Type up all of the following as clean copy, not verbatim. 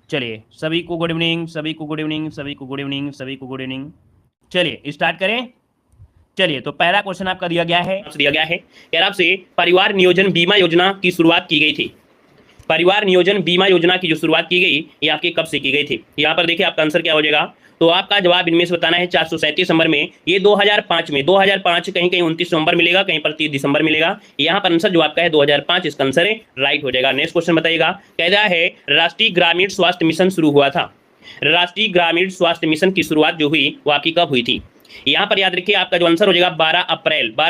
चलिए सभी को गुड इवनिंग, सभी को गुड इवनिंग, सभी को गुड इवनिंग, सभी को गुड इवनिंग। चलिए स्टार्ट करें। चलिए तो पहला क्वेश्चन आपका दिया गया है यार आपसे परिवार नियोजन बीमा योजना की शुरुआत की गई थी। परिवार नियोजन बीमा योजना की जो शुरुआत की गई ये आपके कब से की गई थी? यहाँ पर देखिए आपका आंसर क्या हो जाएगा। तो आपका जवाब इनमें से बताना है 437 नंबर में। ये 2005 में, 2005 कहीं कहीं 29 नवंबर मिलेगा, कहीं पर 30 दिसंबर मिलेगा। यहाँ पर आंसर जो आपका है 2005, इसका आंसर है राइट हो जाएगा। नेक्स्ट क्वेश्चन बताइएगा, कह रहा है राष्ट्रीय ग्रामीण स्वास्थ्य मिशन शुरू हुआ था। राष्ट्रीय ग्रामीण स्वास्थ्य मिशन की शुरुआत जो हुई वो आपकी कब हुई थी? यहाँ पर याद रखिए आपका जो आंसर हो जाएगा 12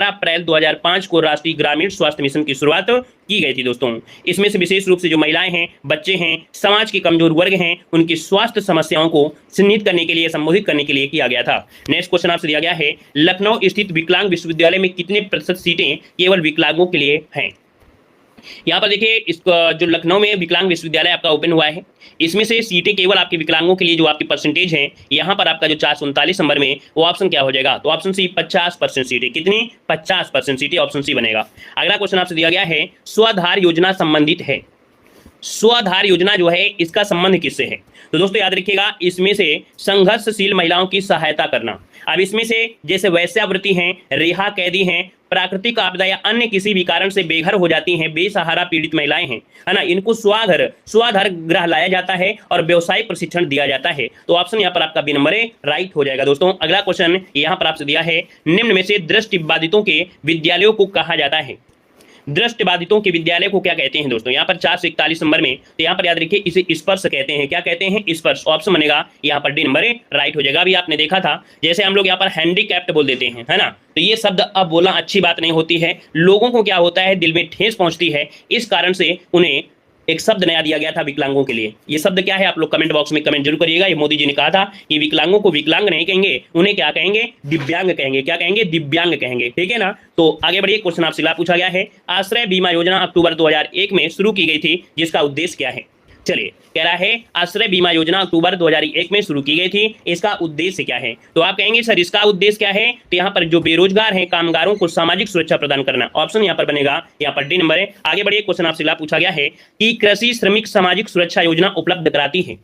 अप्रैल 2005 को राष्ट्रीय ग्रामीण स्वास्थ्य मिशन की शुरुआत की गई थी दोस्तों। इसमें से विशेष रूप से जो महिलाएं हैं, बच्चे हैं, समाज के कमजोर वर्ग हैं, उनकी स्वास्थ्य समस्याओं को चिन्हित करने के लिए, संबोधित करने के लिए किया गया था। नेक्स्ट क्वेश्चन आपसे दिया गया है, लखनऊ स्थित विकलांग विश्वविद्यालय में कितने प्रतिशत सीटें केवल विकलांगों के लिए हैं? यहाँ पर देखिए इस जो लखनऊ में विकलांग विश्वविद्यालय आपका ओपन हुआ है, इसमें से सीटें केवल आपके विकलांगों के लिए जो आपकी परसेंटेज है, यहाँ पर आपका जो 439 नंबर में वो ऑप्शन क्या हो जाएगा? तो ऑप्शन सी 50% सीटें। कितनी? 50% सीटें, ऑप्शन सी बनेगा। अगला क्वेश्चन आपसे दिया गया है, स्वधार योजना संबंधित है। स्वधार योजना जो है इसका संबंध किससे है? तो दोस्तों याद रखिएगा, इसमें से संघर्षशील महिलाओं की सहायता करना। अब इसमें से जैसे वैश्यावृत्ति हैं, रिहा कैदी हैं, प्राकृतिक आपदा या अन्य किसी भी कारण से बेघर हो जाती हैं, बेसहारा पीड़ित महिलाएं हैं, है ना, इनको स्वाधार गृह लाया जाता है और व्यवसायिक प्रशिक्षण दिया जाता है। तो ऑप्शन यहाँ पर आपका बी नंबर राइट हो जाएगा दोस्तों। अगला क्वेश्चन यहाँ पर आपसे दिया है, निम्न में से दृष्टिबाधितों के विद्यालयों को कहा जाता है। दृष्टिबाधितों के विद्यालय को क्या कहते हैं दोस्तों? यहाँ पर 441 नंबर में, तो यहाँ पर याद रखिए इसे स्पर्श कहते हैं। क्या कहते हैं? स्पर्श। ऑप्शन बनेगा यहाँ पर डी नंबर राइट हो जाएगा। अभी आपने देखा था जैसे हम लोग यहाँ पर हैंडीकैप्ट बोल देते हैं, है ना, तो ये शब्द अब बोलना अच्छी बात नहीं होती है। लोगों को क्या होता है, दिल में ठेस पहुंचती है, इस कारण से उन्हें एक शब्द नया दिया गया था विकलांगों के लिए। ये शब्द क्या है आप लोग कमेंट बॉक्स में कमेंट जरूर करिएगा। ये मोदी जी ने कहा था कि विकलांगों को विकलांग नहीं कहेंगे, उन्हें क्या कहेंगे? दिव्यांग कहेंगे। क्या कहेंगे? दिव्यांग कहेंगे। ठीक है ना। तो आगे बढ़िए, क्वेश्चन आपसे पूछा गया है, आश्रय बीमा योजना अक्टूबर 2001 में शुरू की गई थी, जिसका उद्देश्य क्या है? चलिए, कह रहा है आश्रय बीमा योजना अक्टूबर 2001 में शुरू की गई थी, इसका उद्देश्य क्या है? तो आप कहेंगे सर इसका उद्देश्य क्या है? तो यहाँ पर जो बेरोजगार हैं, कामगारों को सामाजिक सुरक्षा प्रदान करना। ऑप्शन यहाँ पर बनेगा यहाँ पर डी नंबर है। आगे बढ़िए, क्वेश्चन आपसे पूछा गया है कि कृषि श्रमिक सामाजिक सुरक्षा योजना उपलब्ध कराती है।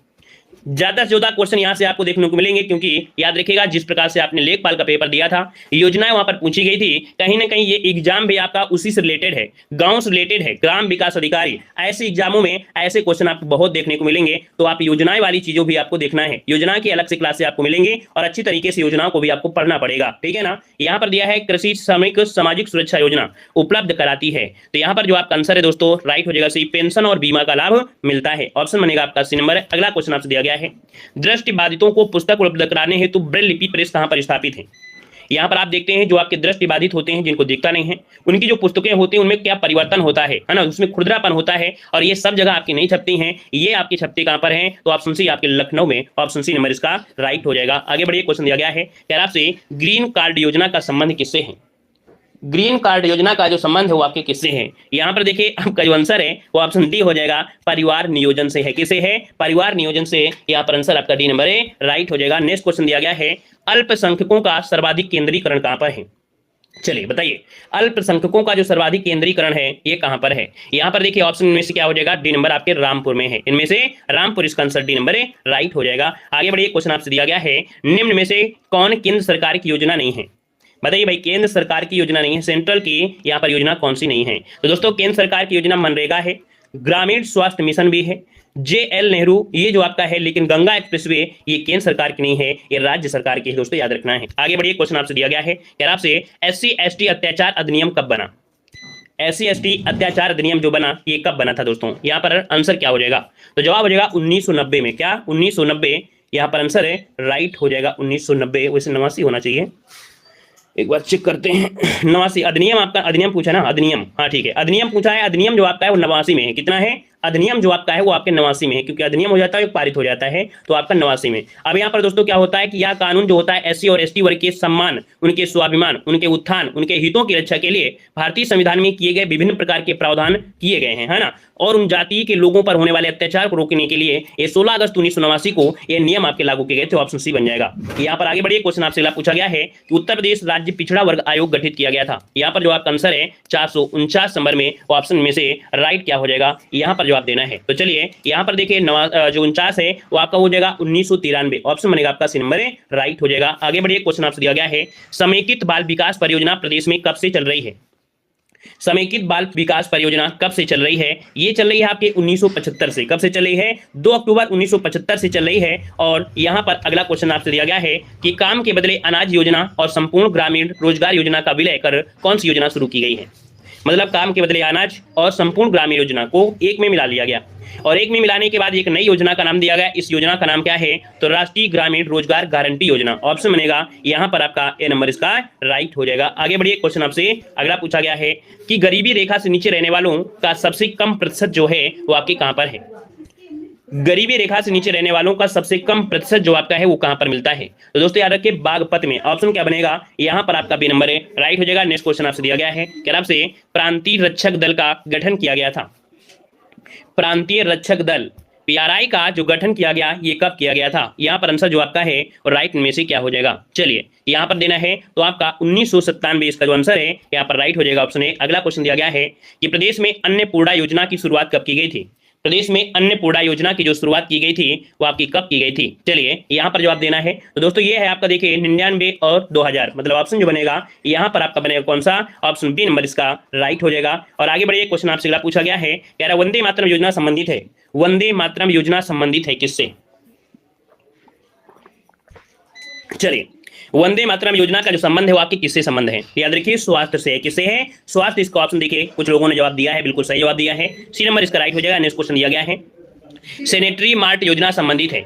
ज्यादा से ज्यादा क्वेश्चन यहां से आपको देखने को मिलेंगे, क्योंकि याद रखिएगा जिस प्रकार से आपने लेखपाल का पेपर दिया था, योजनाएं वहां पर पूछी गई थी, कहीं ना कहीं ये एग्जाम भी आपका उसी से रिलेटेड है, गांव से रिलेटेड है, ग्राम विकास अधिकारी। ऐसे एग्जामों में ऐसे क्वेश्चन आपको बहुत देखने को मिलेंगे। तो आप योजनाएं वाली चीजों भी आपको देखना है, योजना की अलग से क्लास से आपको मिलेंगे और अच्छी तरीके से योजनाओं को भी आपको पढ़ना पड़ेगा। ठीक है ना। यहाँ पर दिया है कृषि श्रमिक सामाजिक सुरक्षा योजना उपलब्ध कराती है, तो यहाँ पर जो आपका आंसर है दोस्तों राइट हो जाएगा, सी पेंशन और बीमा का लाभ मिलता है। ऑप्शन बनेगा आपका सी नंबर। अगला क्वेश्चन आपसे दिया गया है, दृष्टिबाधितों को पुस्तक उपलब्ध कराने हेतु ब्रेल लिपि प्रेस कहां पर स्थापित है? यहाँ पर आप देखते हैं जो आपके दृष्टिबाधित होते हैं, जिनको दिखता नहीं है, उनकी जो पुस्तकें होती हैं उनमें क्या परिवर्तन होता है ना, उसमें खुरदरापन होता है, और ये सब जगह आपकी नहीं छपती हैं। ये आपकी छपती कहां पर है? तो ऑप्शन सी आपके लखनऊ में। ऑप्शन सी नंबर इसका राइट हो जाएगा। आगे बढ़िए, क्वेश्चन दिया गया है, कह रहा आपसे ग्रीन कार्ड योजना का संबंध किससे है? ग्रीन कार्ड योजना का जो संबंध है वो आपके किससे है? यहाँ पर देखिए आपका जो आंसर है वो ऑप्शन डी हो जाएगा, परिवार नियोजन से है। किसे है? परिवार नियोजन से। यहाँ पर आंसर आपका डी नंबर राइट हो जाएगा। नेक्स्ट क्वेश्चन दिया गया है, अल्पसंख्यकों का सर्वाधिक केंद्रीकरण कहां पर है? चलिए बताइए, अल्पसंख्यकों का जो सर्वाधिक केंद्रीकरण है ये कहां पर है? यहाँ पर देखिए ऑप्शन में से क्या हो जाएगा? डी नंबर आपके रामपुर में है। इनमें से रामपुर, इसका आंसर डी नंबर राइट हो जाएगा। आगे बढ़िए, क्वेश्चन आपसे दिया गया है, निम्न में से कौन केंद्र सरकार की योजना नहीं है? बताइए भाई, केंद्र सरकार की योजना नहीं है, सेंट्रल की यहाँ पर योजना कौन सी नहीं है? तो दोस्तों केंद्र सरकार की योजना मनरेगा है, ग्रामीण स्वास्थ्य मिशन भी है, JL नेहरू ये जो आपका है, लेकिन गंगा एक्सप्रेसवे ये केंद्र सरकार की नहीं है, ये राज्य सरकार की है दोस्तों, याद रखना है। आगे बढ़िए, क्वेश्चन आपसे दिया गया है, यार आपसे SC/ST अत्याचार अधिनियम कब बना? SC/ST अत्याचार अधिनियम जो बना ये कब बना था दोस्तों? यहाँ पर आंसर क्या हो जाएगा? तो जवाब हो जाएगा 1990 में। क्या? 1990। यहाँ पर आंसर है राइट हो जाएगा 1990। वैसे 89 होना चाहिए, एक बार चेक करते हैं। 89 अधिनियम आपका, अधिनियम पूछा ना, अधिनियम, हाँ ठीक है, अधिनियम पूछा है। अधिनियम जो आपका है वो 89 में है। कितना है? अधिनियम जो आपका है वो आपके 89 में है, क्योंकि अधिनियम हो जाता है पारित हो जाता है, तो आपका 89 में। अब यहाँ पर दोस्तों क्या होता है कि यह कानून जो होता है SC और ST वर्ग के सम्मान, उनके स्वाभिमान, उनके उत्थान, उनके हितों की रक्षा के लिए भारतीय संविधान में किए गए विभिन्न प्रकार के प्रावधान किए गए हैं, है ना, और उन जाति के लोगों पर होने वाले अत्याचार को रोकने के लिए ये 16 अगस्त 1989 को ये नियम आपके लागू किए गए थे। ऑप्शन सी बन जाएगा। यहाँ पर आगे बढ़िए, क्वेश्चन आपसे पूछा गया है कि उत्तर प्रदेश राज्य पिछड़ा वर्ग आयोग गठित किया गया था। यहाँ पर जो आपका आंसर है 449 नंबर में, ऑप्शन में से राइट क्या हो जाएगा? यहाँ पर जो जवाब देना है। तो चलिए यहाँ पर देखिए जो 49 है वो आपका हो जाएगा 1993, ऑप्शन बनेगा आपका सी नंबर राइट हो जाएगा। आगे बढ़िए, क्वेश्चन आपसे दिया गया है समेकित बाल विकास परियोजना प्रदेश में कब से चल रही है। समेकित बाल विकास परियोजना कब से चल रही है? ये चल रही है आपके 1975 से। कब से चल रही है? 2 अक्टूबर 1975 से चल रही है। और यहाँ पर अगला क्वेश्चन आपसे दिया गया है कि काम के बदले अनाज योजना और संपूर्ण ग्रामीण रोजगार योजना का विलय कर कौन सी योजना शुरू की गई है। मतलब काम के बदले अनाज और संपूर्ण ग्रामीण योजना को एक में मिला लिया गया और एक में मिलाने के बाद एक नई योजना का नाम दिया गया। इस योजना का नाम क्या है? तो राष्ट्रीय ग्रामीण रोजगार गारंटी योजना, ऑप्शन बनेगा यहाँ पर आपका ए नंबर इसका राइट हो जाएगा। आगे बढ़िए, क्वेश्चन आपसे अगला पूछा गया है कि गरीबी रेखा से नीचे रहने वालों का सबसे कम प्रतिशत जो है वो आपके कहां पर है। गरीबी रेखा से नीचे रहने वालों का सबसे कम प्रतिशत जो आपका है वो कहां पर मिलता है। तो दोस्तों याद रखिए बागपत में, ऑप्शन क्या बनेगा यहाँ पर आपका बी नंबर है राइट हो जाएगा। नेक्स्ट क्वेश्चन आपसे दिया गया है कि आपसे प्रांतीय रक्षक दल का गठन किया गया था। प्रांतीय रक्षक दल पीआरआई का जो गठन किया गया ये कब किया गया था? यहाँ पर आंसर जो आपका है और राइट में से क्या हो जाएगा? चलिए यहाँ पर देना है तो आपका 1997 इसका जो आंसर है यहाँ पर राइट हो जाएगा, ऑप्शन ए। अगला क्वेश्चन दिया गया है कि प्रदेश में अन्नपूर्णा योजना की शुरुआत कब की गई थी। प्रदेश में अन्नपूर्णा योजना की जो शुरुआत की गई थी वो आपकी कब की गई थी? चलिए यहाँ पर जवाब देना है। तो दोस्तों ये है आपका देखिए 99 और 2000, मतलब ऑप्शन जो बनेगा यहाँ पर आपका बनेगा कौन सा? ऑप्शन बी नंबर इसका राइट हो जाएगा। और आगे बढ़िए, क्वेश्चन आपसे अगला पूछा गया है कह रहा वंदे मातरम योजना संबंधित है। वंदे मातरम योजना संबंधित है किससे? चलिए वंदे मातरम योजना का जो संबंध है वो आपके किससे संबंध है? याद रखिए स्वास्थ्य से। किससे है? स्वास्थ्य। इसका ऑप्शन देखिए कुछ लोगों ने जवाब दिया है, बिल्कुल सही जवाब दिया है, सी नंबर इसका राइट हो जाएगा। नेक्स्ट क्वेश्चन दिया गया है सैनिटरी मार्ट योजना संबंधित है।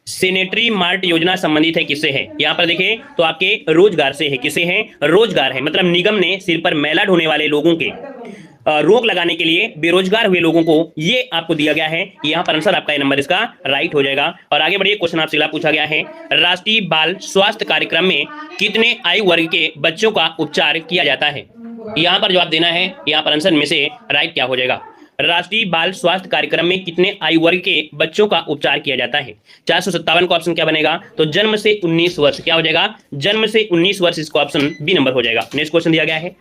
सैनिटरी मार्ट योजना संबंधित है किससे है? यहाँ पर देखिए तो आपके रोजगार से है। किससे है? रोजगार है, मतलब निगम ने सिर पर मैला ढोने वाले लोगों के रोक लगाने के लिए बेरोजगार हुए लोगों को ये आपको दिया गया है। यहाँ पर आंसर आपका नंबर इसका राइट हो जाएगा। और आगे बढ़िए, क्वेश्चन आपसे पूछा गया है राष्ट्रीय बाल स्वास्थ्य कार्यक्रम में कितने आयु वर्ग के बच्चों का उपचार किया जाता है? यहाँ पर जवाब देना है। यहाँ पर आंसर में से राइट क्या हो जाएगा? राष्ट्रीय बाल स्वास्थ्य कार्यक्रम में कितने आयु वर्ग के बच्चों का उपचार किया जाता है? 457 का ऑप्शन क्या बनेगा? तो जन्म से 19 वर्ष। क्या हो जाएगा? जन्म से 19 वर्ष, इसका ऑप्शन बी नंबर हो जाएगा। नेक्स्ट क्वेश्चन दिया गया है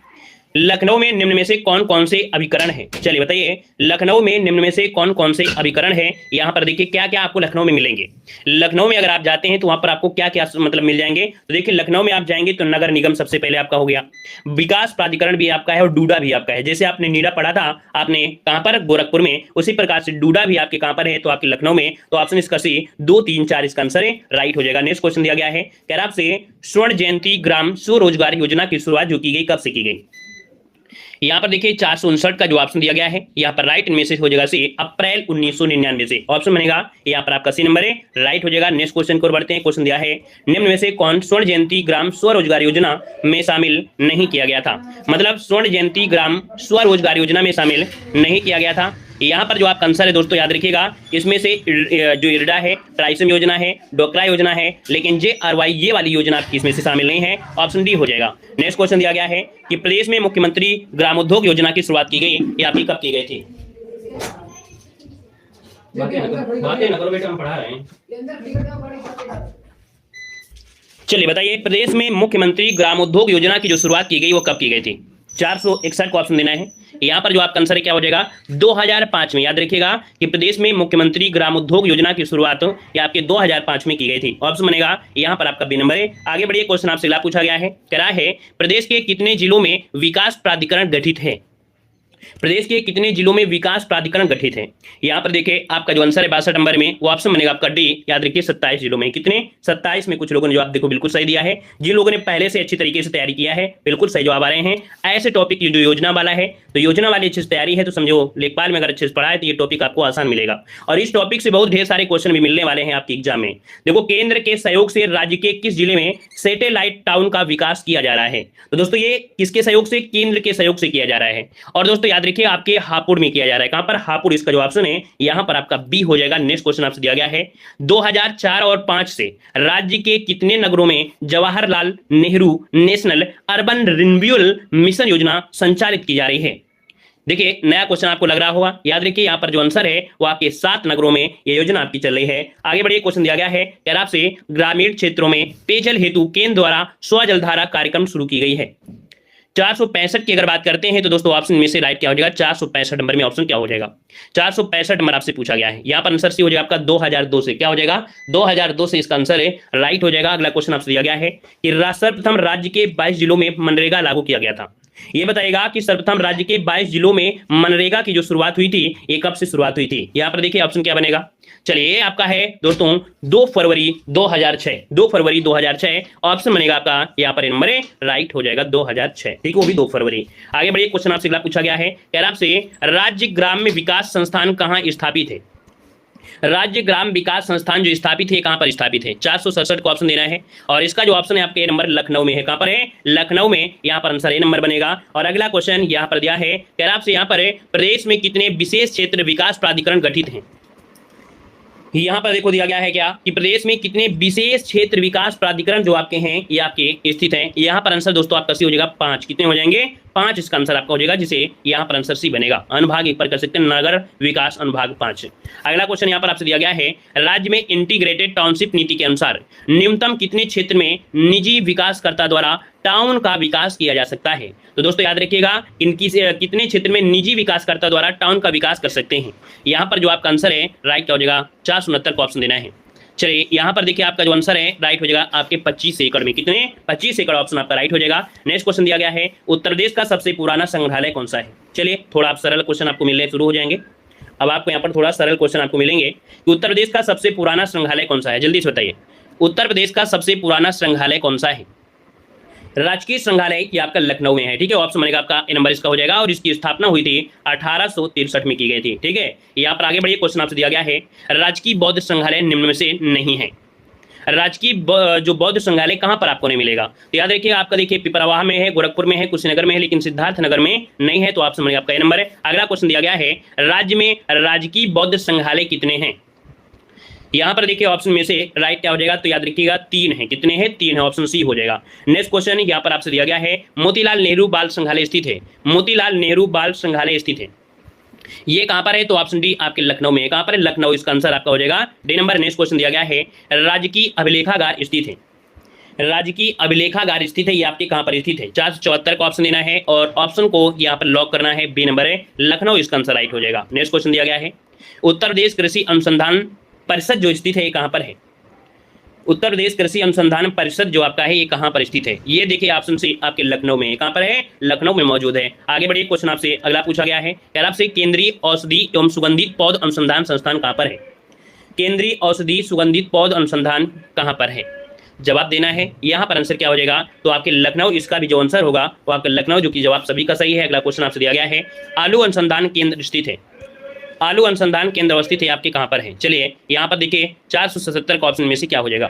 लखनऊ में निम्न में से कौन कौन से अभिकरण है? चलिए बताइए लखनऊ में निम्न में से कौन कौन से अभिकरण है? यहाँ पर देखिए क्या क्या आपको लखनऊ में मिलेंगे। लखनऊ में अगर आप जाते हैं तो वहां पर आपको क्या क्या मतलब मिल जाएंगे। तो देखिए लखनऊ में आप जाएंगे तो नगर निगम सबसे पहले आपका हो गया, विकास प्राधिकरण भी आपका है और डूडा भी आपका है। जैसे आपने नीडा पढ़ा था आपने कहां पर? गोरखपुर में, उसी प्रकार से डूडा भी आपके कहां पर है? तो आपके लखनऊ में। तो ऑप्शन इसका सी 2, 3, 4 इसका आंसर है राइट हो जाएगा। नेक्स्ट क्वेश्चन दिया गया है कह रहा आपसे स्वर्ण जयंती ग्राम स्वरोजगार योजना की शुरुआत जो की गई कब से की गई? यहाँ पर देखिए 459 का जो ऑप्शन दिया गया है यहाँ पर राइट में से हो जाएगा सी अप्रैल 1999 से, ऑप्शन बनेगा यहाँ पर आपका सी नंबर है राइट हो जाएगा। नेक्स्ट क्वेश्चन को बढ़ते हैं। क्वेश्चन दिया है निम्न में से कौन स्वर्ण जयंती ग्राम स्वरोजगार योजना में शामिल नहीं किया गया था? मतलब स्वर्ण जयंती ग्राम स्वरोजगार योजना में शामिल नहीं किया गया था। यहाँ पर जो आपका आंसर है दोस्तों याद रखिएगा इसमें से जो इरडा है, ट्राइसम योजना है, डोकरा योजना है, लेकिन JRY ये वाली योजना आपकी इसमें से शामिल नहीं है, ऑप्शन डी हो जाएगा। नेक्स्ट क्वेश्चन दिया गया है कि प्रदेश में मुख्यमंत्री ग्रामोद्योग योजना की शुरुआत की गई, ये आपकी कब की गई थी? चलिए बताइए प्रदेश में मुख्यमंत्री ग्रामोद्योग योजना की जो शुरुआत की गई वो कब की गई थी? 461 को ऑप्शन देना है। यहाँ पर जो आपका आंसर है क्या हो जाएगा? 2005 में। याद रखिएगा कि प्रदेश में मुख्यमंत्री ग्रामोद्योग योजना की शुरुआत ये आपके 2005 में की गई थी, ऑप्शन बनेगा यहाँ पर आपका बी नंबर है। आगे बढ़िए, क्वेश्चन आपसे अगला पूछा गया है कह रहा है प्रदेश के कितने जिलों में विकास प्राधिकरण गठित है? प्रदेश के कितने जिलों में विकास प्राधिकरण गठित है? यहाँ पर देखिए आपका जो आंसर है 62 नंबर में वो ऑप्शन बनेगा आपका डी। याद रखिए 27 जिलों में। कितने? 27 में। कुछ लोगों ने जवाब देखो बिल्कुल सही दिया है। जिन लोगों ने पहले से अच्छी तरीके से तैयारी किया है बिल्कुल सही जवाब आ रहे हैं। ऐसे टॉपिक जो योजना वाला है तो योजना वाली अच्छी तैयारी है तो समझो लेखपाल में अगर अच्छे से पढ़ा है तो ये टॉपिक आपको आसान मिलेगा। और इस टॉपिक से बहुत ढेर सारे क्वेश्चन भी मिलने वाले हैं आपके एग्जाम में। देखो केंद्र के सहयोग से राज्य के किस जिले में सैटेलाइट टाउन का विकास किया जा रहा है? तो दोस्तों ये किसके सहयोग से? केंद्र के सहयोग से किया जा रहा है। और दोस्तों याद रखिए आपके हापुड़ में किया जा रहा है। कहां पर? हापुड़, इसका जो ऑप्शन है यहां पर आपका बी हो जाएगा। नेक्स्ट क्वेश्चन आपसे दिया गया है 2004 और 5 से राज्य के कितने नगरों में Jawaharlal Nehru national urban renewal mission योजना संचालित की जा रही है? देखिए नया क्वेश्चन आपको लग रहा होगा। याद रखिए यहाँ पर जो आंसर है वो आपके 7 नगरों में ये योजना आपकी चल रही है। आगे बढ़िए, क्वेश्चन दिया गया है यार आपसे ग्रामीण क्षेत्रों में पेयजल हेतु केंद्र द्वारा स्वजलधारा कार्यक्रम शुरू की गई है। 465 की अगर बात करते हैं तो दोस्तों ऑप्शन में से राइट क्या हो जाएगा, 465 नंबर में ऑप्शन क्या हो जाएगा, 465 नंबर आपसे पूछा गया है। यहाँ पर आंसर सी हो जाएगा आपका 2002 से, क्या हो जाएगा 2002 से इसका आंसर है राइट हो जाएगा। अगला क्वेश्चन आपसे दिया गया है कि सर्वप्रथम राज्य के 22 जिलों में मनरेगा लागू किया गया था। ये बताएगा कि सर्वप्रथम राज्य के 22 जिलों में मनरेगा की जो शुरुआत हुई थी ये कब से शुरुआत हुई थी। यहाँ पर देखिए ऑप्शन क्या बनेगा, चलिए ये आपका है दोस्तों 2 फरवरी 2006, 2 फरवरी 2006 ऑप्शन बनेगा आपका, यहाँ पर नंबर राइट हो जाएगा 2006, ठीक है, वो भी 2 फरवरी। आगे बढ़िए, क्वेश्चन आपसे अगला पूछा गया है, कह रहा आपसे राज्य ग्राम्य विकास संस्थान कहाँ स्थापित है। राज्य ग्राम विकास संस्थान जो स्थापित है कहां पर स्थापित है, 467 को ऑप्शन देना है और इसका जो ऑप्शन है आपके नंबर लखनऊ में है। कहां पर है, लखनऊ में, यहां पर आंसर ए नंबर बनेगा। और अगला क्वेश्चन यहां पर दिया है, कह रहा आपसे यहां पर प्रदेश में कितने विशेष क्षेत्र विकास प्राधिकरण गठित हैं। यहां पर देखो दिया गया है क्या कि प्रदेश में कितने विशेष क्षेत्र विकास प्राधिकरण जो आपके हैं ये आपके स्थित हैं। यहां पर आंसर दोस्तों आपका सी हो जाएगा 5, कितने हो जाएंगे 5 इसका आंसर आपका हो जाएगा, जिसे यहां पर आंसर सी बनेगा। अनुभाग 1 पर कर सकते हैं, नगर विकास अनुभाग 5। अगला क्वेश्चन यहां पर आपसे दिया गया है, राज्य में इंटीग्रेटेड टाउनशिप नीति के अनुसार न्यूनतम कितने क्षेत्र में निजी विकासकर्ता द्वारा टाउन का विकास किया जा सकता है। तो दोस्तों याद रखिएगा इनकी कितने क्षेत्र में निजी विकासकर्ता द्वारा टाउन का विकास कर सकते हैं। यहाँ पर जो आपका आंसर है राइट क्या हो जाएगा, 469 को ऑप्शन देना है। चलिए यहाँ पर देखिए आपका जो आंसर है राइट हो जाएगा आपके 25 एकड़ में, कितने 25 एकड़ ऑप्शन आपका राइट हो जाएगा। नेक्स्ट क्वेश्चन दिया गया है, उत्तर प्रदेश का सबसे पुराना संग्रहालय कौन सा है। चलिए थोड़ा आप सरल क्वेश्चन आपको मिलने शुरू हो जाएंगे। अब आपको यहाँ पर थोड़ा सरल क्वेश्चन आपको मिलेंगे कि उत्तर प्रदेश का सबसे पुराना संग्रहालय कौन सा है, जल्दी से बताइए। उत्तर प्रदेश का सबसे पुराना संग्रहालय कौन सा है। राजकीय संग्रहालय ये आपका लखनऊ में है, ठीक है, ऑप्शन बनेगा आपका ए नंबर इसका हो जाएगा। और इसकी स्थापना हुई थी 1863 में की गई थी, ठीक है। यहाँ पर आगे बढ़िए, क्वेश्चन आपसे दिया गया है, राजकीय बौद्ध संग्रहालय निम्न में से नहीं है। राजकीय जो बौद्ध संग्रहालय कहाँ पर आपको नहीं मिलेगा, तो याद रखिए आपका देखिए पिपरावाह में है, गोरखपुर में है, कुशीनगर में है, लेकिन सिद्धार्थ नगर में नहीं है, तो ऑप्शन बनेगा आपका ए नंबर है। अगला क्वेश्चन दिया गया है, राज्य में राजकीय बौद्ध संग्रहालय कितने हैं। यहाँ पर देखिए ऑप्शन में से राइट क्या हो जाएगा, तो याद रखिएगा 3 है, कितने हैं 3 है, ऑप्शन सी हो जाएगा। नेक्स्ट क्वेश्चन यहाँ पर आपसे दिया गया है, मोतीलाल नेहरू बाल संग्रहालय स्थित है। मोतीलाल नेहरू बाल संग्रहालय स्थित है, ये कहां पर है, तो ऑप्शन डी आपके लखनऊ में है। कहां पर है, लखनऊ, इसका आंसर आपका हो जाएगा डी नंबर। नेक्स्ट क्वेश्चन दिया गया है, राजकीय अभिलेखागार स्थित है। राजकीय अभिलेखागार स्थित है, ये आपके कहां पर स्थित है, 474 का ऑप्शन देना है और ऑप्शन को यहाँ पर लॉक करना है, बी नंबर है, लखनऊ, इसका आंसर राइट हो जाएगा। नेक्स्ट क्वेश्चन दिया गया है, उत्तर प्रदेश कृषि अनुसंधान परिषद जो स्थित है ये कहां पर है। उत्तर प्रदेश कृषि अनुसंधान परिषद जो आपका है ये कहां पर स्थित है, ये देखिए ऑप्शन सी आपके लखनऊ में है। कहां पर है, लखनऊ में मौजूद है। आगे बढ़िए, क्वेश्चन आपसे अगला पूछा गया है, यार आपसे केंद्रीय औषधि एवं सुगंधित पौध अनुसंधान संस्थान कहां पर है। केंद्रीय औषधि सुगंधित पौध अनुसंधान कहां पर है, जवाब देना है। यहाँ पर आंसर क्या हो जाएगा, तो आपके लखनऊ, इसका भी जो आंसर होगा वो आपका लखनऊ, जो कि जवाब सभी का सही है। अगला क्वेश्चन आपसे दिया गया है, आलू अनुसंधान केंद्र स्थित है। आलू अनुसंधान केंद्र अवस्थित है आपके कहां पर है। चलिए यहाँ पर देखिए 477 का ऑप्शन में से क्या हो जाएगा,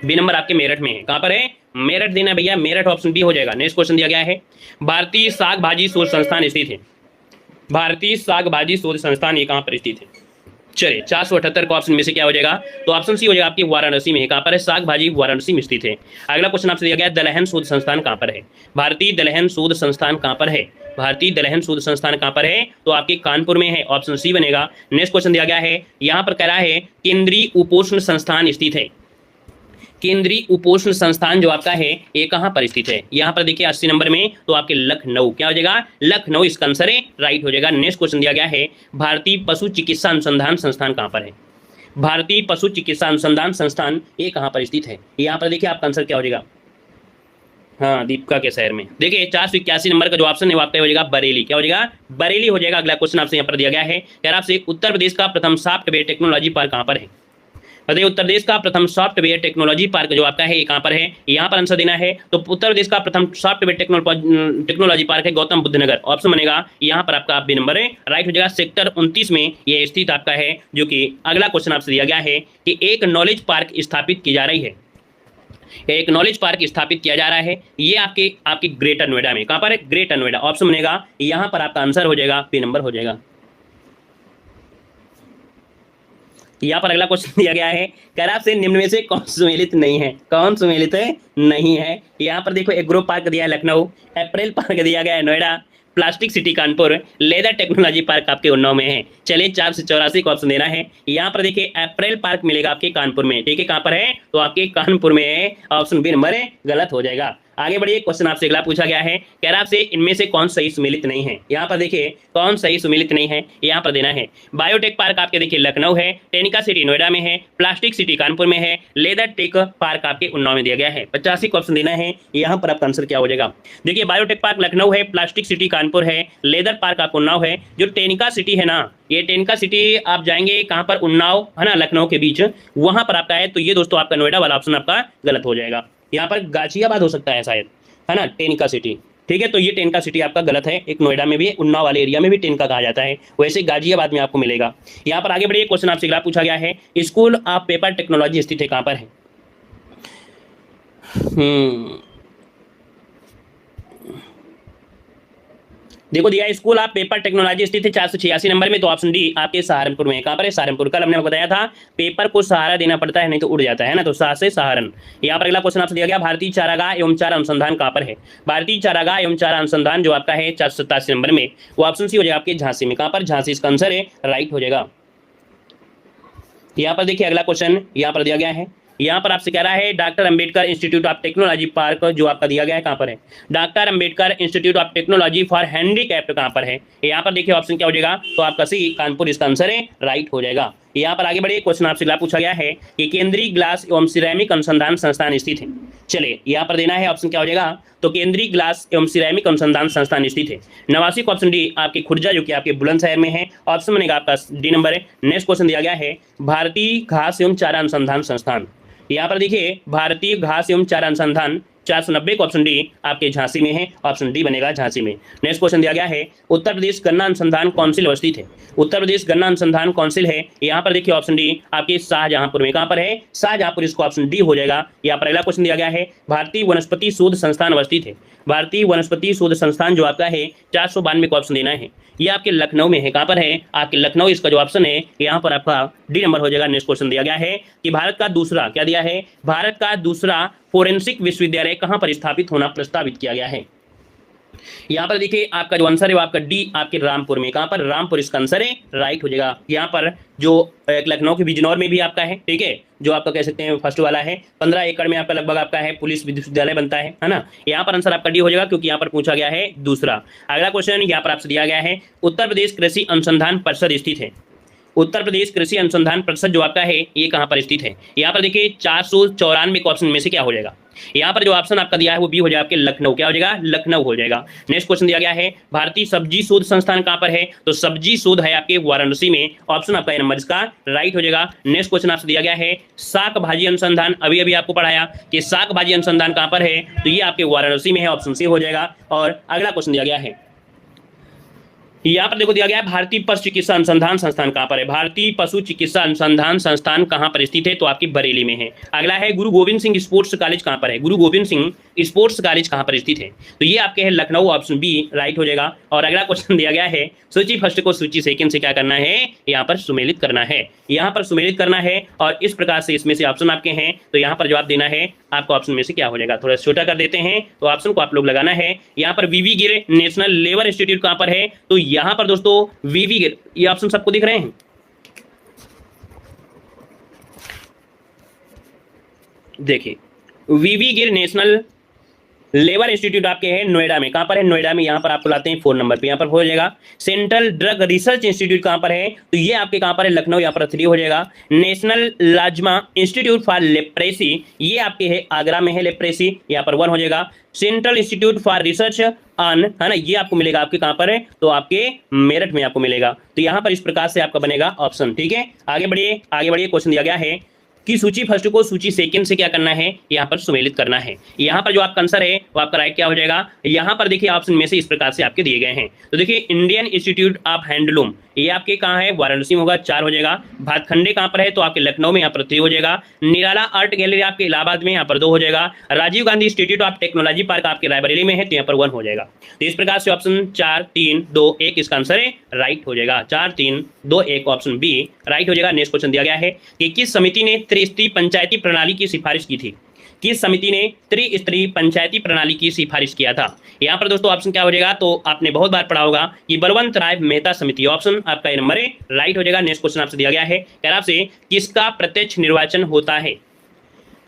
बी नंबर आपके मेरठ में है। कहां पर है, मेरठ देना भैया, मेरठ ऑप्शन बी हो जाएगा। नेक्स्ट क्वेश्चन दिया गया है, भारतीय साग भाजी शोध संस्थान स्थित है। भारतीय साग भाजी शोध संस्थान ये कहां पर स्थित है। चलिए 478 का ऑप्शन में से क्या हो जाएगा, तो ऑप्शन सी हो जाएगा आपकी वाराणसी में है। कहां पर है, साग भाजी वाराणसी में स्थित है। अगला क्वेश्चन आपसे दिया गया, दलहन शोध संस्थान कहां पर है। भारतीय दलहन शोध संस्थान कहां पर है। भारतीय दलहन शोध संस्थान कहां पर है, तो आपके कानपुर में है, ऑप्शन सी बनेगा। नेक्स्ट क्वेश्चन दिया गया है, यहां पर कह रहा है केंद्रीय उपोषण संस्थान स्थित है। केंद्रीय उपोषण संस्थान जो आपका है ये कहां पर स्थित है, यहां पर देखिए 80 नंबर में, तो आपके लखनऊ, क्या हो जाएगा, लखनऊ, इसका आंसर है राइट हो जाएगा। नेक्स्ट क्वेश्चन दिया गया है, भारतीय पशु चिकित्सा अनुसंधान संस्थान कहां पर है। भारतीय पशु चिकित्सा अनुसंधान संस्थान ये कहां पर स्थित है, यहाँ पर देखिए आपका आंसर क्या हो जाएगा, हाँ दीपका के शहर में। देखिए 481 नंबर का जो ऑप्शन है वो आपका हो जाएगा बरेली, क्या हो जाएगा, बरेली हो जाएगा। अगला क्वेश्चन आपसे यहाँ पर दिया गया है, यार आपसे उत्तर प्रदेश का प्रथम सॉफ्टवेयर टेक्नोलॉजी पार्क कहां पर है। बताइए उत्तर प्रदेश का प्रथम सॉफ्टवेयर टेक्नोलॉजी पार्क जो आपका है ये कहां पर है, यहाँ पर आंसर देना है। तो उत्तर प्रदेश का प्रथम सॉफ्टवेयर टेक्नोलॉजी पार्क है गौतम बुद्ध नगर, ऑप्शन बनेगा यहाँ पर आपका बी नंबर है, राइट हो जाएगा। सेक्टर 29 में ये स्थित आपका है, जो कि अगला क्वेश्चन आपसे दिया गया है कि एक नॉलेज पार्क स्थापित की जा रही है। एक नॉलेज पार्क स्थापित किया जा रहा है, ये आपके ग्रेटर नोएडा में। कहां पर है, ग्रेटर नोएडा, ऑप्शन बनेगा यहां पर आपका आंसर हो जाएगा बी नंबर हो जाएगा। यहाँ पर अगला क्वेश्चन दिया गया है, करार से निम्न में से कौन सुमेलित नहीं है। कौन सुमेलित नहीं है, यहाँ पर देखो एग्रो पार्क दिया है लखनऊ, अप्रैल पार्क दिया गया है Noida, plastic city Kanpur, leather technology park आपके उन्नाव में है। चलिए 484 का ऑप्शन देना है। यहाँ पर देखिए अप्रैल पार्क मिलेगा आपके कानपुर में, ठीक है, कहाँ पर है, तो आपके कानपुर में है, ऑप्शन बी नंबर है गलत हो जाएगा। आगे बढ़िए, क्वेश्चन आपसे अगला पूछा गया है, कह रहा आपसे इनमें से कौन सही सुमेलित नहीं है। यहाँ पर देखिए कौन सही सुमेलित नहीं है, यहाँ पर देना है। बायोटेक पार्क आपके देखिए लखनऊ है, टेक्निका सिटी नोएडा में है, प्लास्टिक सिटी कानपुर में है, लेदर टेक पार्क आपके उन्नाव में दिया गया है। 85 ऑप्शन देना है, यहाँ पर आपका आंसर क्या हो जाएगा। देखिए बायोटेक पार्क लखनऊ है, प्लास्टिक सिटी कानपुर है, लेदर पार्क आपको उन्नाव है। जो टेक्निका सिटी है ना, ये टेक्निका सिटी आप जाएंगे कहाँ पर, उन्नाव है ना, लखनऊ के बीच, वहां पर आपका है। तो ये दोस्तों आपका नोएडा वाला ऑप्शन आपका गलत हो जाएगा। यहाँ पर गाजियाबाद हो सकता है शायद, है ना, टेक्निका सिटी। ठीक है, तो ये टेक्निका सिटी आपका गलत है। एक नोएडा में भी, उन्नाव वाले एरिया में भी टेक्निका कहा जाता है, वैसे गाजियाबाद में आपको मिलेगा। यहाँ पर आगे बढ़िए, क्वेश्चन आपसे अगला पूछा गया है, स्कूल ऑफ पेपर टेक्नोलॉजी स्थित है कहाँ पर है। देखो दिया स्कूल ऑफ पेपर टेक्नोलॉजी स्थित है 486 नंबर में, तो ऑप्शन डी आपके सहारनपुर में है। कहां पर है, सहारनपुर। कल हमने बताया था पेपर को सहारा देना पड़ता है, नहीं तो उड़ जाता है ना, तो साह से सहारन। यहाँ पर अगला क्वेश्चन आपसे दिया गया, भारतीय चारागाह एवं चारा अनुसंधान कहां पर है। भारतीय चारागाह एवं चारा अनुसंधान जो आपका है 487 नंबर में, वो ऑप्शन सी हो जाएगा आपके झांसी में। कहां पर, झांसी, इसका आंसर है राइट हो जाएगा। यहाँ पर देखिए अगला क्वेश्चन यहाँ पर दिया गया है, यहाँ पर आपसे कह रहा है doctor Ambedkar institute of technology park जो आपका दिया गया है कहाँ पर है। Doctor Ambedkar institute of technology for handicapped कहाँ पर है। यहाँ पर देखिए ऑप्शन क्या हो जाएगा, तो आपका सी कानपुर, इसका आंसर है राइट हो जाएगा। यहाँ पर आगे बढ़िए, क्वेश्चन आपसे पूछा गया है कि केंद्रीय ग्लास एवं सिरेमिक अनुसंधान संस्थान स्थित है। चलिए यहाँ पर देना है, ऑप्शन क्या हो जाएगा, तो केंद्रीय ग्लास एवं सिरेमिक अनुसंधान संस्थान स्थित है। 89 ऑप्शन डी आपकी खुर्जा जो कि आपके बुलंदशहर में है, ऑप्शन बनेगा आपका डी नंबर है। नेक्स्ट क्वेश्चन दिया गया है, भारतीय घास एवं चारा अनुसंधान संस्थान। यहाँ पर देखिए भारतीय घास एवं चारा अनुसंधान 490 का ऑप्शन डी आपके झांसी में है, ऑप्शन डी बनेगा झांसी में। नेक्स्ट क्वेश्चन दिया गया है, उत्तर प्रदेश गन्ना अनुसंधान काउंसिल अवस्थित है। उत्तर प्रदेश गन्ना अनुसंधान काउंसिल है, यहाँ पर देखिए ऑप्शन डी आपके शाहजहांपुर में। कहाँ पर है, शाहजहांपुर, इसको ऑप्शन डी हो जाएगा। यहाँ पर अगला क्वेश्चन दिया गया है, भारतीय वनस्पति शोध संस्थान अवस्थित है। भारतीय वनस्पति शोध संस्थान जो आपका है 492 का ऑप्शन देना है, ये आपके लखनऊ में है। कहाँ पर है, आपके लखनऊ, इसका जो ऑप्शन है यहाँ पर आपका डी नंबर हो जाएगा। नेक्स्ट क्वेश्चन दिया गया है कि भारत का दूसरा, क्या दिया है, भारत का दूसरा फोरेंसिक विश्वविद्यालय कहाँ पर स्थापित होना प्रस्तावित किया गया है। यहाँ पर देखिए आपका जो आंसर है वो आपका डी आपके रामपुर में। कहाँ पर, रामपुर, इसका आंसर है राइट हो जाएगा। यहाँ पर जो लखनऊ के बिजनौर में भी आपका है, ठीक है, जो आपका कह सकते हैं फर्स्ट वाला है, 15 एकड़ में आपका लगभग आपका है पुलिस विश्वविद्यालय बनता है ना। यहाँ पर आंसर आपका डी हो जाएगा, क्योंकि यहाँ पर पूछा गया है दूसरा। अगला क्वेश्चन यहाँ पर आपसे दिया गया है, उत्तर प्रदेश कृषि अनुसंधान परिषद स्थित है। उत्तर प्रदेश कृषि अनुसंधान परिषद जो आपका है ये कहाँ पर स्थित है। यहाँ पर देखिए 494 के ऑप्शन में से क्या हो जाएगा, यहाँ पर जो ऑप्शन आपका दिया है वो बी हो जाएगा आपके लखनऊ। क्या हो जाएगा, लखनऊ हो जाएगा। नेक्स्ट क्वेश्चन दिया गया है, भारतीय सब्जी शोध संस्थान कहाँ पर है, तो सब्जी शोध है आपके वाराणसी में, ऑप्शन आपका नंबर इसका राइट हो जाएगा। नेक्स्ट क्वेश्चन आपसे दिया गया है, शाक भाजी अनुसंधान, अभी अभी आपको पढ़ाया कि शाक भाजी अनुसंधान कहाँ पर है, तो ये आपके वाराणसी में है, ऑप्शन सी हो जाएगा। और अगला क्वेश्चन दिया गया है, यहाँ पर देखो दिया गया है, भारतीय पशु चिकित्सा अनुसंधान संस्थान कहाँ पर है। भारतीय पशु चिकित्सा अनुसंधान संस्थान कहाँ पर स्थित है, तो आपकी बरेली में है। अगला है, गुरु गोविंद सिंह स्पोर्ट्स कॉलेज कहाँ पर है। गुरु गोविंद सिंह स्पोर्ट्स कॉलेज कहाँ पर स्थित है, तो ये आपके है लखनऊ, ऑप्शन बी राइट हो जाएगा। और अगला क्वेश्चन दिया गया है, सूची फर्स्ट को सूची सेकंड से क्या करना है, यहाँ पर सुमेलित करना है। यहाँ पर सुमेलित करना है और इस प्रकार से इसमें से ऑप्शन आपके हैं, तो यहाँ पर जवाब देना है आपको, ऑप्शन में से क्या हो जाएगा। थोड़ा छोटा कर देते हैं, तो ऑप्शन को आप लोग लगाना है। यहाँ पर वीवी गिर नेशनल लेबर इंस्टीट्यूट कहाँ पर है, तो यहाँ पर दोस्तों वीवी गिर, ये ऑप्शन सबको दिख रहे हैं। देखिए वीवी गिर नेशनल लेबर इंस्टीट्यूट आपके हैं नोएडा में। कहां पर है, नोएडा में। यहां पर आपको लाते हैं 4 नंबर पे, यहां पर हो जाएगा। सेंट्रल ड्रग रिसर्च इंस्टीट्यूट कहां पर है, तो ये आपके कहां पर है, लखनऊ, यहां पर 3 हो जाएगा। नेशनल लाजमा इंस्टीट्यूट फॉर लेप्रेसी, ये आपके है आगरा में है, लेप्रेसी, यहां पर 1 हो जाएगा। Central institute for research on, है ना, ये आपको मिलेगा आपके कहां पर है, तो आपके मेरठ में आपको मिलेगा। तो यहां पर इस प्रकार से आपका बनेगा ऑप्शन, ठीक है। आगे बढ़िए, आगे बढ़िए। क्वेश्चन दिया गया है कि सूची फर्स्ट को सूची सेकंड से क्या करना है, यहाँ पर सुमेलित करना है। यहाँ पर जो आपका आंसर है वो आपका राइट क्या हो जाएगा। यहाँ पर देखिए ऑप्शन में से इस प्रकार से आपके दिए गए हैं, तो देखिए इंडियन इंस्टीट्यूट ऑफ हैंडलूम, ये आपके कहाँ है, वाराणसी में होगा, 4 हो जाएगा। भातखंडे कहाँ पर है, तो आपके लखनऊ में, यहाँ पर 3 हो जाएगा। निराला आर्ट गैलरी आपके इलाहाबाद में, यहाँ पर 2 हो जाएगा। Rajiv Gandhi institute of technology park आपके रायबरेली में है, तो यहाँ पर 1 हो जाएगा। तो इस प्रकार से ऑप्शन 4 3 2 1 इसका आंसर है राइट हो जाएगा। 4 3 2 1 ऑप्शन बी राइट हो जाएगा। नेक्स्ट क्वेश्चन दिया गया है कि किस समिति ने त्रिस्तरीय पंचायती प्रणाली की सिफारिश की थी। किस समिति ने त्रिस्तरीय पंचायती प्रणाली की सिफारिश किया था। यहाँ पर दोस्तों ऑप्शन क्या हो जाएगा, तो आपने बहुत बार पढ़ा होगा कि बलवंत राय मेहता समिति, ऑप्शन आपका नंबर है राइट हो जाएगा। नेक्स्ट क्वेश्चन आपसे दिया गया है, कह रहा आपसे किसका प्रत्यक्ष निर्वाचन होता है।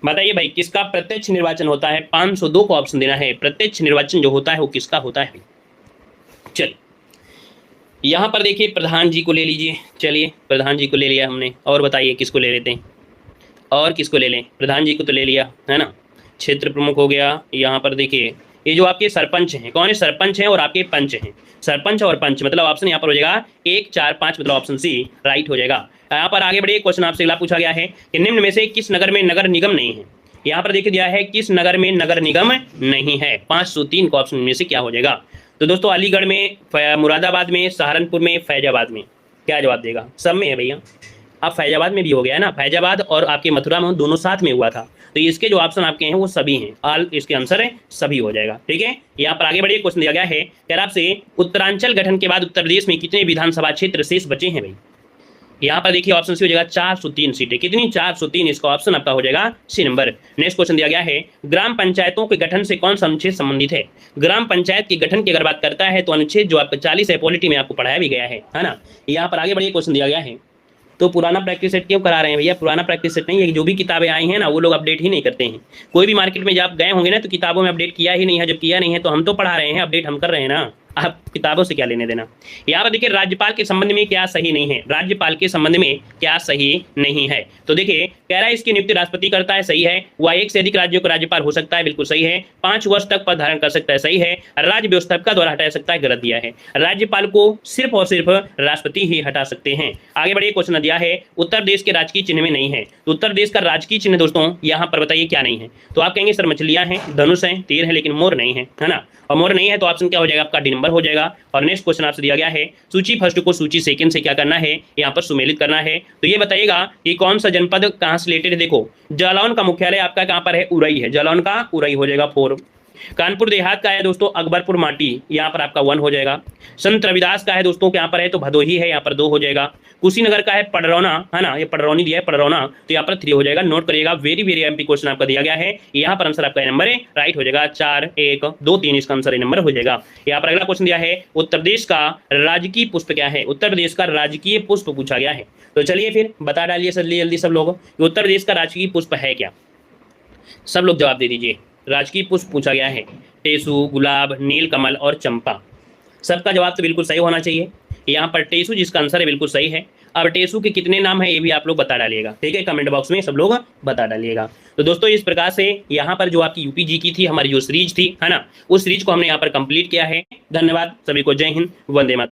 बताइए भाई किसका प्रत्यक्ष निर्वाचन होता है? 502 को ऑप्शन देना है। प्रत्यक्ष निर्वाचन जो होता है वो किसका होता है? चलिए यहाँ पर देखिए प्रधान जी को ले लीजिए। चलिए प्रधान जी को ले लिया हमने, और बताइए किसको ले लेते हैं, और किसको ले लें? प्रधान जी को तो ले लिया है ना, क्षेत्र प्रमुख हो गया। यहाँ पर देखिए ये जो आपके सरपंच हैं, कौन है? सरपंच हैं और आपके पंच हैं। सरपंच और पंच मतलब ऑप्शन यहाँ पर हो जाएगा 1, 4, 5 मतलब ऑप्शन सी राइट हो जाएगा। यहाँ पर आगे बढ़िए, क्वेश्चन आपसे अगला पूछा गया है कि निम्न में से किस नगर में नगर निगम नहीं है? यहाँ पर देखिए दिया है किस नगर में नगर निगम नहीं है। 503 को ऑप्शन में से क्या हो जाएगा? तो दोस्तों अलीगढ़ में, मुरादाबाद में, सहारनपुर में, फैजाबाद में। क्या जवाब देगा? सब में है भैया। अब फैजाबाद में भी हो गया है ना, फैजाबाद और आपके मथुरा में दोनों साथ में हुआ था, तो इसके जो ऑप्शन आपके हैं वो सभी हैं। ऑल इसके आंसर है सभी हो जाएगा। ठीक है, यहाँ पर आगे बढ़िए, क्वेश्चन दिया गया है कि आपसे उत्तरांचल गठन के बाद उत्तर प्रदेश में कितने विधानसभा क्षेत्र शेष बचे हैं भाई? यहाँ पर देखिए ऑप्शन सी हो जाएगा 403 सीटें। कितनी? 403। इसका ऑप्शन आपका हो जाएगा सी नंबर। नेक्स्ट क्वेश्चन दिया गया है ग्राम पंचायतों के गठन से कौन सा अनुच्छेद संबंधित है? ग्राम पंचायत के गठन की अगर बात करता है तो अनुच्छेद जो आपका 40 है, पॉलिटी में आपको पढ़ाया भी गया है ना। यहाँ पर आगे बढ़िए, क्वेश्चन दिया गया है तो पुराना प्रैक्टिस सेट क्यों करा रहे हैं भैया? पुराना प्रैक्टिस सेट नहीं है, जो भी किताबें आई हैं ना वो लोग अपडेट ही नहीं करते हैं। कोई भी मार्केट में जब आप गए होंगे ना तो किताबों में अपडेट किया ही नहीं है। जब किया नहीं है तो हम तो पढ़ा रहे हैं, अपडेट हम कर रहे हैं ना, आप किताबों से क्या लेने देना। यहाँ पर देखिए राज्यपाल के संबंध में क्या सही नहीं है? राज्यपाल के संबंध में क्या सही नहीं है? तो देखिए कह रहा है इसकी नियुक्ति राष्ट्रपति करता है, सही है। वह एक से अधिक राज्यों का राज्यपाल हो सकता है, बिल्कुल सही है। 5 वर्ष तक पद धारण कर सकता है, सही है। राज्य व्यवस्थापिका द्वारा हटा सकता है, गलत दिया है। राज्यपाल को सिर्फ और सिर्फ राष्ट्रपति ही हटा सकते हैं। आगे बढ़िए, क्वेश्चन दिया है उत्तर देश के राजकीय चिन्ह में नहीं है। तो उत्तर देश का राजकीय चिन्ह दोस्तों यहाँ पर बताइए क्या नहीं है? तो आप कहेंगे सर मछलियां हैं, धनुष है, तीर है, लेकिन मोर नहीं है ना। और मोर नहीं है तो ऑप्शन क्या हो जाएगा? आपका डी नंबर हो जाएगा। और नेक्स्ट क्वेश्चन आपसे दिया गया है सूची फर्स्ट को सूची सेकंड से क्या करना है? यहाँ पर सुमेलित करना है। तो ये बताइएगा कि कौन सा जनपद कहाँ से रिलेटेड है। देखो जालौन का मुख्यालय आपका कहाँ पर है? उरई है। जालौन का उरई हो जाएगा 4। कानपुर देहात का है दोस्तों अकबरपुर माटी, यहाँ पर आपका 1 हो जाएगा। संत रविदास का है दोस्तों यहाँ पर है तो भदोही है, यहाँ पर 2 हो जाएगा। कुशीनगर का है पडरौना, है ना, ये पडरौनी दिया है पडरौना, तो यहाँ पर 3 हो जाएगा। नोट करिएगा, वेरी वेरी एमपी क्वेश्चन आपका दिया गया है। यहाँ पर आंसर आपका नंबर है राइट हो जाएगा 4, 1, 2, 3 इसका आंसर नंबर हो जाएगा। यहाँ पर अगला क्वेश्चन दिया है उत्तर प्रदेश का राजकीय पुष्प क्या है? उत्तर प्रदेश का राजकीय पुष्प पूछा गया है। तो चलिए फिर बता डालिए जल्दी जल्दी सब लोग, उत्तर प्रदेश का राजकीय पुष्प है क्या? सब लोग जवाब दे दीजिए। राजकीय पुष्प पूछा गया है टेसू, गुलाब, नीलकमल और चंपा। सबका जवाब तो बिल्कुल सही होना चाहिए। यहाँ पर टेसू जिसका आंसर है बिल्कुल सही है। अब टेसू के कितने नाम है ये भी आप लोग बता डालिएगा, ठीक है, कमेंट बॉक्स में सब लोग बता डालिएगा। तो दोस्तों इस प्रकार से यहाँ पर जो आपकी यूपी जी की थी हमारी जो सीरीज थी, है ना, उस सीरीज को हमने यहाँ पर कंप्लीट किया है। धन्यवाद सभी को, जय हिंद, वंदे मातरम।